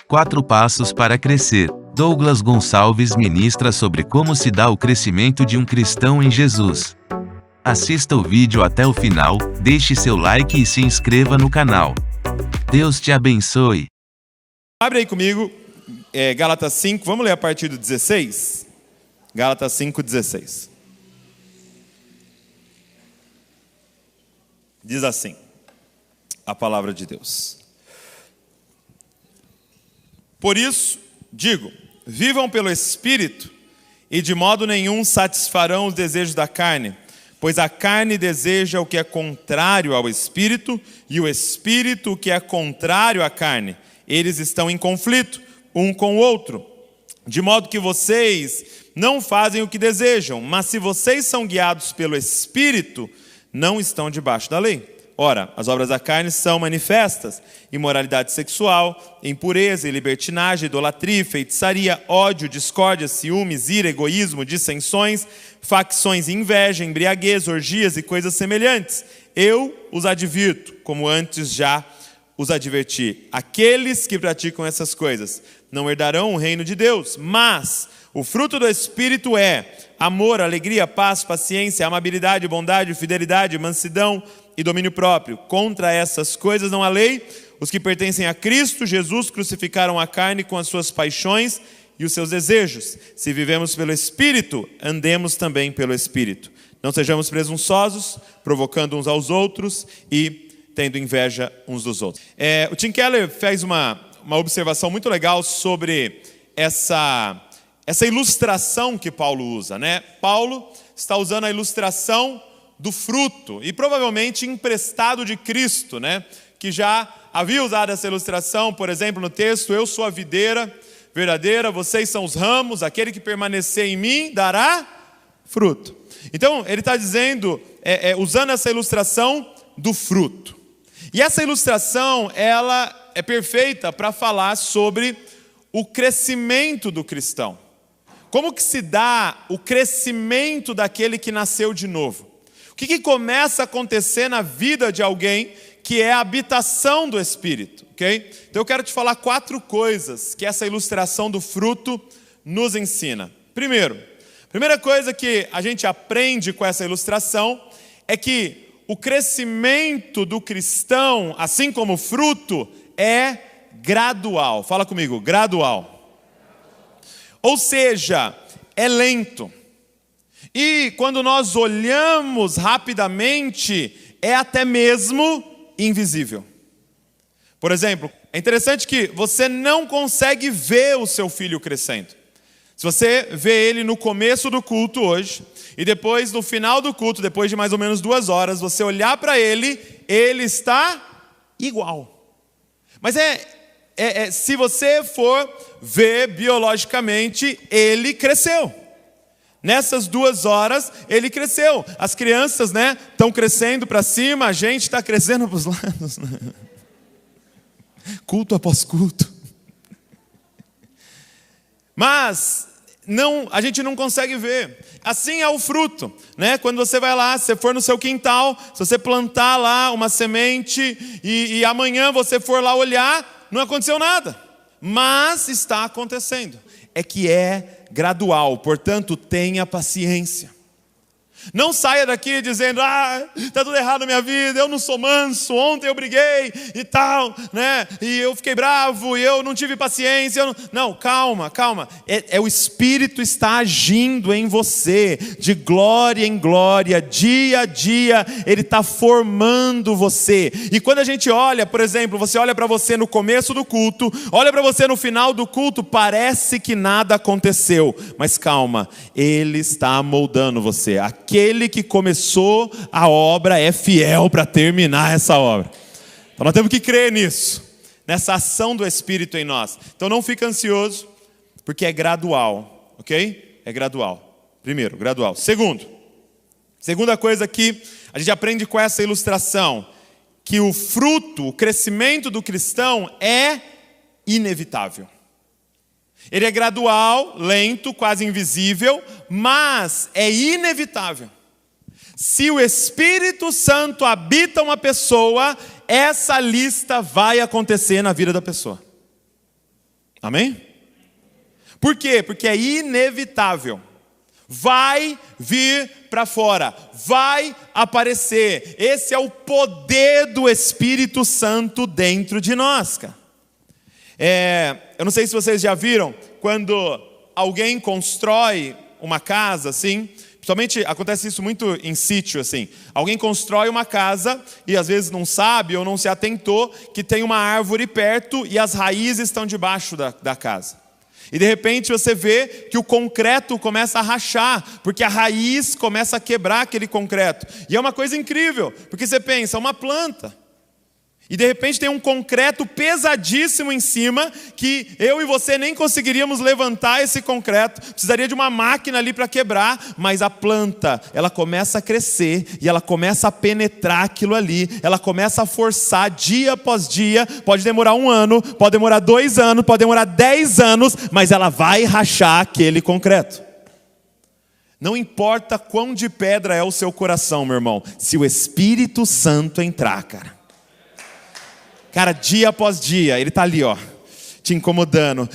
4 passos para crescer. Douglas Gonçalves ministra sobre como se dá o crescimento de um cristão em Jesus. Assista o vídeo até o final, deixe seu like e se inscreva no canal. Deus te abençoe. Abre aí comigo, Gálatas 5, vamos ler a partir do 16? Gálatas 5, 16. Diz assim, a palavra de Deus. Por isso, digo, vivam pelo Espírito e de modo nenhum satisfarão os desejos da carne, pois a carne deseja o que é contrário ao Espírito e o Espírito o que é contrário à carne. Eles estão em conflito um com o outro, de modo que vocês não fazem o que desejam, mas se vocês são guiados pelo Espírito, não estão debaixo da lei. Ora, as obras da carne são manifestas: imoralidade sexual, impureza e libertinagem, idolatria, feitiçaria, ódio, discórdia, ciúmes, ira, egoísmo, dissensões, facções, inveja, embriaguez, orgias e coisas semelhantes. Eu os advirto, como antes já os adverti. Aqueles que praticam essas coisas não herdarão o reino de Deus, mas o fruto do Espírito é amor, alegria, paz, paciência, amabilidade, bondade, fidelidade, mansidão e domínio próprio. Contra essas coisas não há lei. Os que pertencem a Cristo Jesus crucificaram a carne com as suas paixões e os seus desejos. Se vivemos pelo Espírito, andemos também pelo Espírito. Não sejamos presunçosos, provocando uns aos outros e tendo inveja uns dos outros. O Tim Keller fez uma observação muito legal sobre essa ilustração que Paulo usa, né? Paulo está usando a ilustração do fruto, e provavelmente emprestado de Cristo, né? Que já havia usado essa ilustração, por exemplo, no texto: eu sou a videira verdadeira, vocês são os ramos, aquele que permanecer em mim dará fruto. Então, ele está dizendo, usando essa ilustração do fruto. E essa ilustração, ela é perfeita para falar sobre o crescimento do cristão. Como que se dá o crescimento daquele que nasceu de novo? O que começa a acontecer na vida de alguém que é a habitação do Espírito, ok? Então eu quero te falar 4 coisas que essa ilustração do fruto nos ensina. Primeira coisa que a gente aprende com essa ilustração é que o crescimento do cristão, assim como o fruto, é gradual. Fala comigo, gradual. Ou seja, é lento. E quando nós olhamos rapidamente, é até mesmo invisível. Por exemplo, é interessante que você não consegue ver o seu filho crescendo. Se você vê ele no começo do culto hoje, e depois no final do culto, depois de mais ou menos 2 horas, você olhar para ele, ele está igual. Mas se você for ver biologicamente, ele cresceu. Nessas 2 horas, ele cresceu. As crianças, né, estão crescendo para cima, a gente está crescendo para os lados. Culto após culto. Mas a gente não consegue ver. Assim é o fruto, né? Quando você vai lá, se você for no seu quintal, se você plantar lá uma semente e amanhã você for lá olhar, não aconteceu nada. Mas está acontecendo. É que é gradual, portanto, tenha paciência. Não saia daqui dizendo: está tudo errado na minha vida, eu não sou manso, ontem eu briguei e tal, né? E eu fiquei bravo, e eu não tive paciência. Não, calma. O Espírito está agindo em você, de glória em glória, dia a dia, Ele está formando você. E quando a gente olha, por exemplo, você olha para você no começo do culto, olha para você no final do culto, parece que nada aconteceu. Mas calma, Ele está moldando você. Aquele que começou a obra é fiel para terminar essa obra. Então nós temos que crer nisso, nessa ação do Espírito em nós. Então não fica ansioso, porque é gradual, ok? É gradual. Primeiro, gradual. Segunda coisa que a gente aprende com essa ilustração, que o fruto, o crescimento do cristão é inevitável. Ele é gradual, lento, quase invisível, mas é inevitável. Se o Espírito Santo habita uma pessoa, essa lista vai acontecer na vida da pessoa. Amém? Por quê? Porque é inevitável. Vai vir para fora, vai aparecer. Esse é o poder do Espírito Santo dentro de nós, cara. Eu não sei se vocês já viram, quando alguém constrói uma casa, assim, principalmente acontece isso muito em sítio, assim. Alguém constrói uma casa e às vezes não sabe ou não se atentou que tem uma árvore perto e as raízes estão debaixo da casa. E de repente você vê que o concreto começa a rachar, porque a raiz começa a quebrar aquele concreto. E é uma coisa incrível, porque você pensa, uma planta. E de repente tem um concreto pesadíssimo em cima, que eu e você nem conseguiríamos levantar esse concreto. Precisaria de uma máquina ali para quebrar, mas a planta, ela começa a crescer, e ela começa a penetrar aquilo ali, ela começa a forçar dia após dia. Pode demorar 1 ano, pode demorar 2 anos, pode demorar 10 anos, mas ela vai rachar aquele concreto. Não importa quão de pedra é o seu coração, meu irmão, se o Espírito Santo entrar, cara. Cara, dia após dia, ele está ali, ó, te incomodando.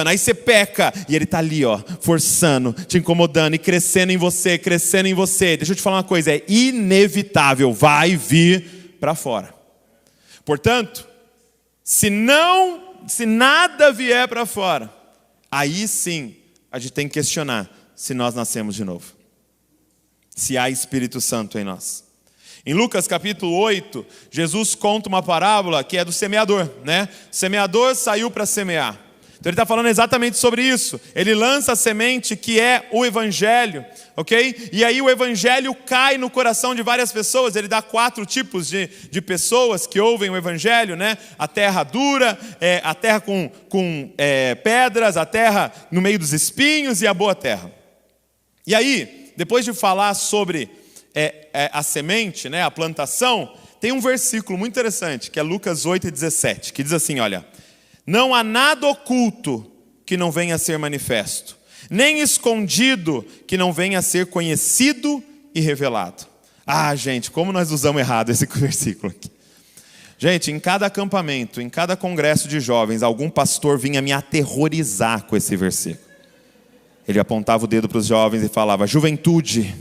Aí você peca, e ele está ali, ó, forçando, te incomodando e crescendo em você. Deixa eu te falar uma coisa, é inevitável, vai vir para fora. Portanto, se nada vier para fora, aí sim, a gente tem que questionar se nós nascemos de novo. Se há Espírito Santo em nós. Em Lucas capítulo 8, Jesus conta uma parábola que é do semeador, né? O semeador saiu para semear. Então ele está falando exatamente sobre isso. Ele lança a semente que é o Evangelho, ok? E aí o Evangelho cai no coração de várias pessoas. Ele dá 4 tipos de pessoas que ouvem o Evangelho, né? A terra dura, a terra com pedras, a terra no meio dos espinhos e a boa terra. E aí, depois de falar sobre a semente, né, a plantação, tem um versículo muito interessante, que é Lucas 8:17, que diz assim, olha: não há nada oculto que não venha a ser manifesto, nem escondido que não venha a ser conhecido e revelado. Ah, gente, como nós usamos errado esse versículo aqui. Gente, em cada acampamento, em cada congresso de jovens, algum pastor vinha me aterrorizar com esse versículo. Ele apontava o dedo para os jovens e falava: juventude,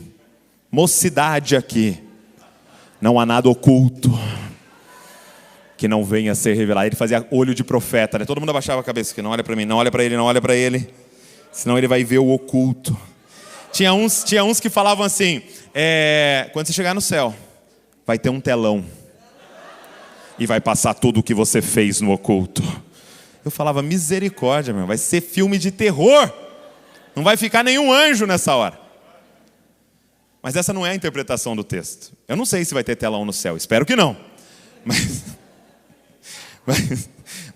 mocidade aqui, não há nada oculto que não venha a ser revelado. Ele fazia olho de profeta, né? Todo mundo abaixava a cabeça, que não olha para mim, não olha para ele, senão ele vai ver o oculto. Tinha uns que falavam assim, quando você chegar no céu, vai ter um telão e vai passar tudo o que você fez no oculto. Eu falava, misericórdia, meu, vai ser filme de terror, não vai ficar nenhum anjo nessa hora. Mas essa não é a interpretação do texto. Eu não sei se vai ter telão no céu, espero que não.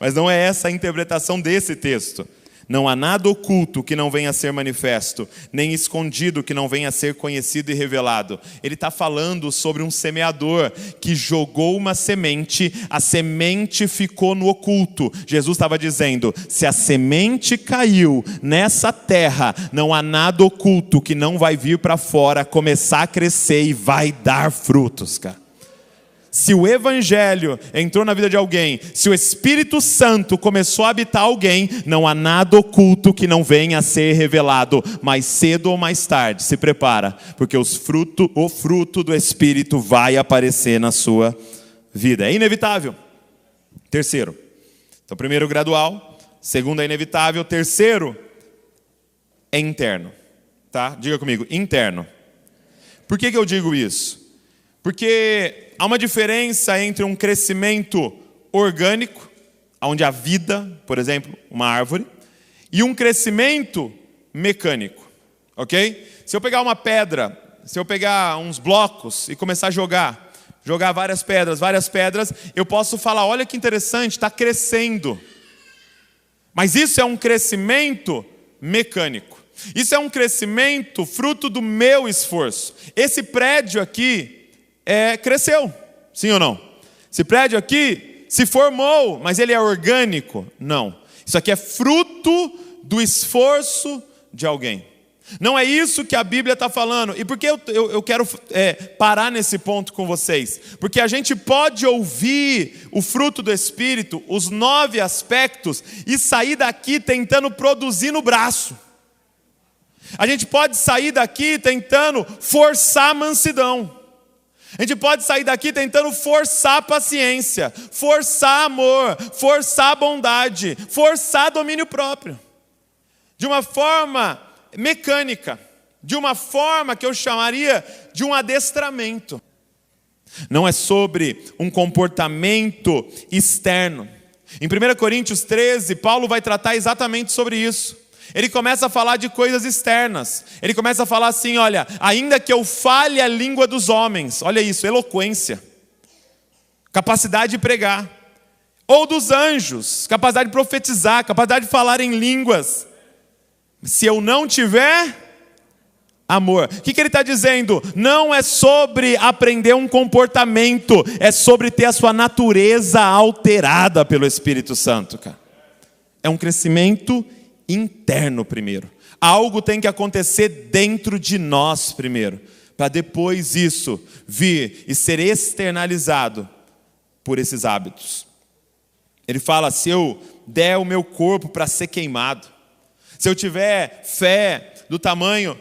Mas não é essa a interpretação desse texto. Não há nada oculto que não venha a ser manifesto, nem escondido que não venha a ser conhecido e revelado. Ele está falando sobre um semeador que jogou uma semente, a semente ficou no oculto. Jesus estava dizendo, se a semente caiu nessa terra, não há nada oculto que não vai vir para fora, começar a crescer e vai dar frutos, cara. Se o Evangelho entrou na vida de alguém, se o Espírito Santo começou a habitar alguém, não há nada oculto que não venha a ser revelado. Mais cedo ou mais tarde, se prepara, porque o fruto do Espírito vai aparecer na sua vida. É inevitável. Terceiro. Então, primeiro gradual, segundo é inevitável, terceiro é interno. Tá? Diga comigo, interno. Por que eu digo isso? Porque há uma diferença entre um crescimento orgânico, onde há vida, por exemplo, uma árvore, e um crescimento mecânico, ok? Se eu pegar uma pedra, se eu pegar uns blocos e começar a jogar várias pedras, eu posso falar, olha que interessante, está crescendo. Mas isso é um crescimento mecânico. Isso é um crescimento fruto do meu esforço. Esse prédio aqui cresceu, sim ou não? Esse prédio aqui se formou, mas ele é orgânico? Não. Isso aqui é fruto do esforço de alguém. Não é isso que a Bíblia está falando. E por que eu quero parar nesse ponto com vocês? Porque a gente pode ouvir o fruto do Espírito, os 9 aspectos, e sair daqui tentando produzir no braço. A gente pode sair daqui tentando forçar a mansidão. A gente pode sair daqui tentando forçar a paciência, forçar amor, forçar a bondade, forçar domínio próprio. De uma forma mecânica, de uma forma que eu chamaria de um adestramento. Não é sobre um comportamento externo. Em 1 Coríntios 13, Paulo vai tratar exatamente sobre isso. Ele começa a falar de coisas externas. Ele começa a falar assim, olha, ainda que eu fale a língua dos homens, olha isso, eloquência, capacidade de pregar, ou dos anjos, capacidade de profetizar, capacidade de falar em línguas, se eu não tiver amor. O que ele está dizendo? Não é sobre aprender um comportamento, é sobre ter a sua natureza alterada pelo Espírito Santo, cara. É um crescimento interno primeiro. Algo tem que acontecer dentro de nós primeiro, para depois isso vir e ser externalizado por esses hábitos. Ele fala, se eu der o meu corpo para ser queimado, se eu tiver fé do tamanho,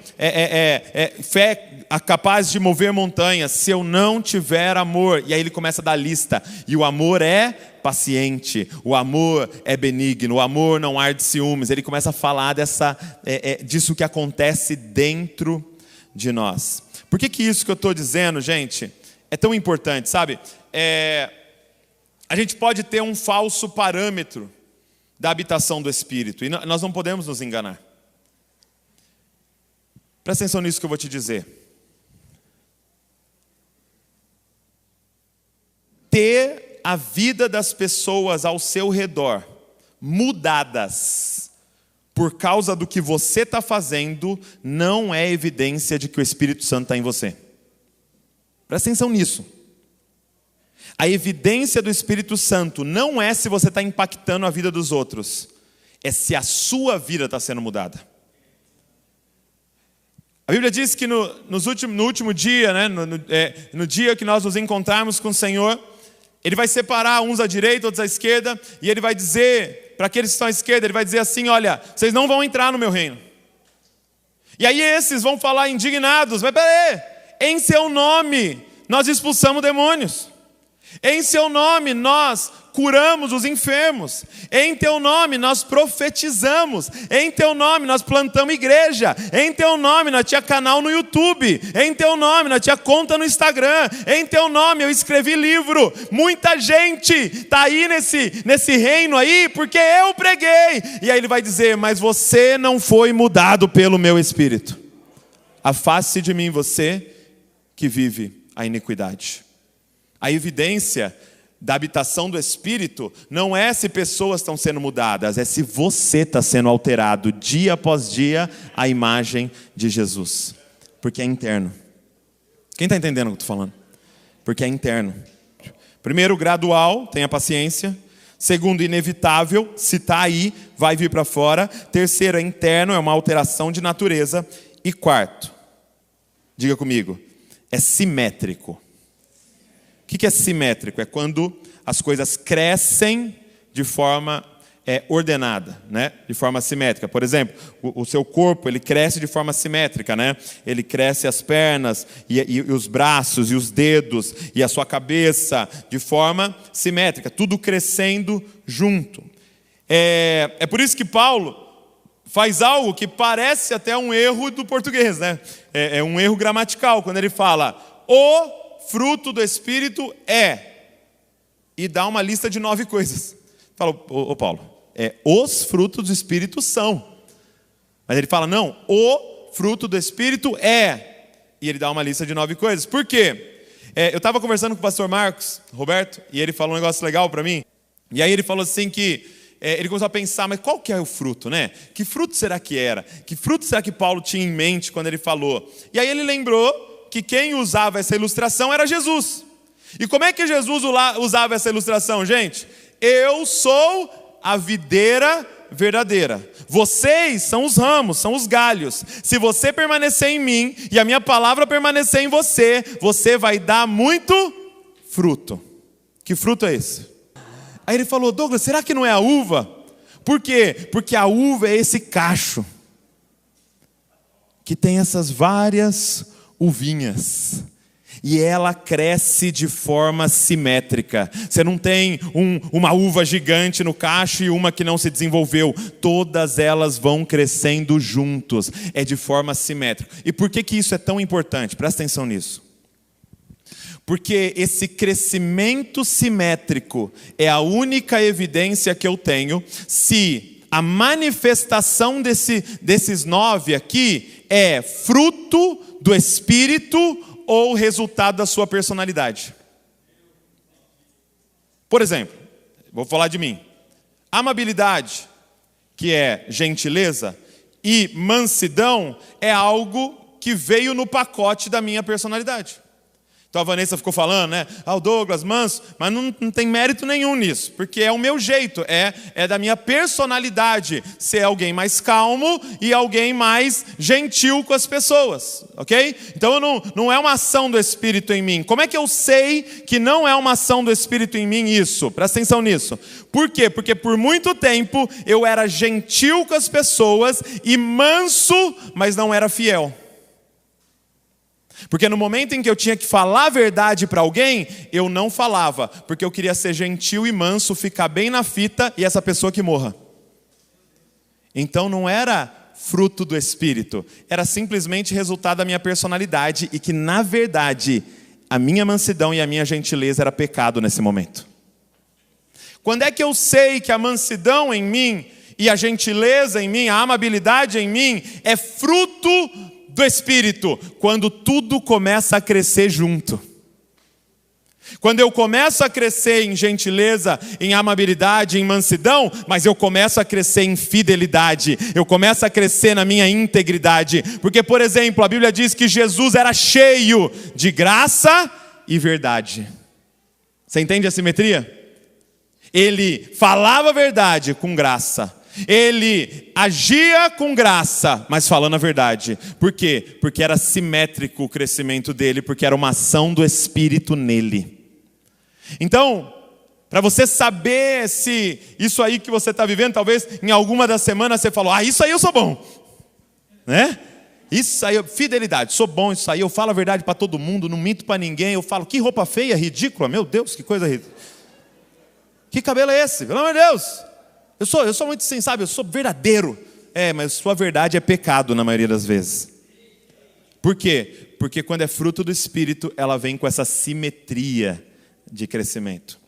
fé capaz de mover montanhas, se eu não tiver amor, e aí ele começa a dar lista, e o amor é paciente, o amor é benigno, o amor não arde ciúmes, ele começa a falar disso que acontece dentro de nós. Por que isso que eu estou dizendo, gente, é tão importante, sabe? A gente pode ter um falso parâmetro da habitação do Espírito, e nós não podemos nos enganar. Presta atenção nisso que eu vou te dizer. Ter a vida das pessoas ao seu redor mudadas por causa do que você está fazendo não é evidência de que o Espírito Santo está em você. Presta atenção nisso. A evidência do Espírito Santo não é se você está impactando a vida dos outros, é se a sua vida está sendo mudada. A Bíblia diz que no último dia, né, no dia que nós nos encontrarmos com o Senhor, Ele vai separar uns à direita, outros à esquerda, e Ele vai dizer, para aqueles que estão à esquerda, Ele vai dizer assim, olha, vocês não vão entrar no meu reino. E aí esses vão falar indignados, mas peraí, em seu nome nós expulsamos demônios. Em seu nome nós curamos os enfermos. Em teu nome nós profetizamos. Em teu nome nós plantamos igreja. Em teu nome nós tinha canal no YouTube. Em teu nome nós tinha conta no Instagram. Em teu nome eu escrevi livro. Muita gente está aí nesse reino aí porque eu preguei. E aí ele vai dizer, mas você não foi mudado pelo meu Espírito. Afaste de mim você que vive a iniquidade. A evidência da habitação do Espírito não é se pessoas estão sendo mudadas, é se você está sendo alterado dia após dia à imagem de Jesus. Porque é interno. Quem está entendendo o que eu estou falando? Porque é interno. Primeiro, gradual, tenha paciência. Segundo, inevitável, se está aí, vai vir para fora. Terceiro, é interno, é uma alteração de natureza. E quarto, diga comigo, é simétrico. O que é simétrico? É quando as coisas crescem de forma ordenada, né? De forma simétrica. Por exemplo, o seu corpo ele cresce de forma simétrica, né? Ele cresce as pernas e os braços e os dedos e a sua cabeça de forma simétrica, tudo crescendo junto. É por isso que Paulo faz algo que parece até um erro do português, né? É um erro gramatical, quando ele fala o fruto do Espírito e dá uma lista de 9 coisas. Fala, ô Paulo, os frutos do Espírito são. Mas ele fala, não, o fruto do Espírito e ele dá uma lista de 9 coisas. Por quê? Eu estava conversando com o pastor Marcos, Roberto, e ele falou um negócio legal para mim. E aí ele falou assim que, ele começou a pensar, mas qual que é o fruto, né? Que fruto será que era? Que fruto será que Paulo tinha em mente quando ele falou? E aí ele lembrou que quem usava essa ilustração era Jesus. E como é que Jesus usava essa ilustração, gente? Eu sou a videira verdadeira. Vocês são os ramos, são os galhos. Se você permanecer em mim e a minha palavra permanecer em você, você vai dar muito fruto. Que fruto é esse? Aí ele falou: Douglas, será que não é a uva? Por quê? Porque a uva é esse cacho que tem essas várias uvinhas. E ela cresce de forma simétrica. Você não tem uma uva gigante no cacho e uma que não se desenvolveu. Todas elas vão crescendo juntos. É de forma simétrica. E por que isso é tão importante? Presta atenção nisso. Porque esse crescimento simétrico é a única evidência que eu tenho se a manifestação desses 9 aqui é fruto do Espírito ou resultado da sua personalidade. Por exemplo, vou falar de mim. Amabilidade, que é gentileza, e mansidão é algo que veio no pacote da minha personalidade. Então a Vanessa ficou falando, né? O Douglas, manso, mas não tem mérito nenhum nisso, porque é o meu jeito, é da minha personalidade ser alguém mais calmo e alguém mais gentil com as pessoas, ok? Então não é uma ação do Espírito em mim. Como é que eu sei que não é uma ação do Espírito em mim isso? Presta atenção nisso. Por quê? Porque por muito tempo eu era gentil com as pessoas e manso, mas não era fiel. Porque no momento em que eu tinha que falar a verdade para alguém, eu não falava, porque eu queria ser gentil e manso, ficar bem na fita e essa pessoa que morra. Então não era fruto do Espírito, era simplesmente resultado da minha personalidade e que na verdade a minha mansidão e a minha gentileza era pecado nesse momento. Quando é que eu sei que a mansidão em mim e a gentileza em mim, a amabilidade em mim é fruto do Espírito? Quando tudo começa a crescer junto. Quando eu começo a crescer em gentileza, em amabilidade, em mansidão, mas eu começo a crescer em fidelidade, eu começo a crescer na minha integridade. Porque, por exemplo, a Bíblia diz que Jesus era cheio de graça e verdade. Você entende a simetria? Ele falava a verdade com graça. Ele agia com graça, mas falando a verdade. Por quê? Porque era simétrico o crescimento dele, porque era uma ação do Espírito nele. Então, para você saber se isso aí que você está vivendo, talvez em alguma das semanas você falou: isso aí eu sou bom, né? Isso aí, fidelidade, sou bom, isso aí, eu falo a verdade para todo mundo, não minto para ninguém, eu falo, que roupa feia, ridícula, meu Deus, que coisa ridícula. Que cabelo é esse? Pelo amor de Deus. Eu sou muito assim, sabe? Eu sou verdadeiro. Mas sua verdade é pecado na maioria das vezes. Por quê? Porque quando é fruto do Espírito, ela vem com essa simetria de crescimento.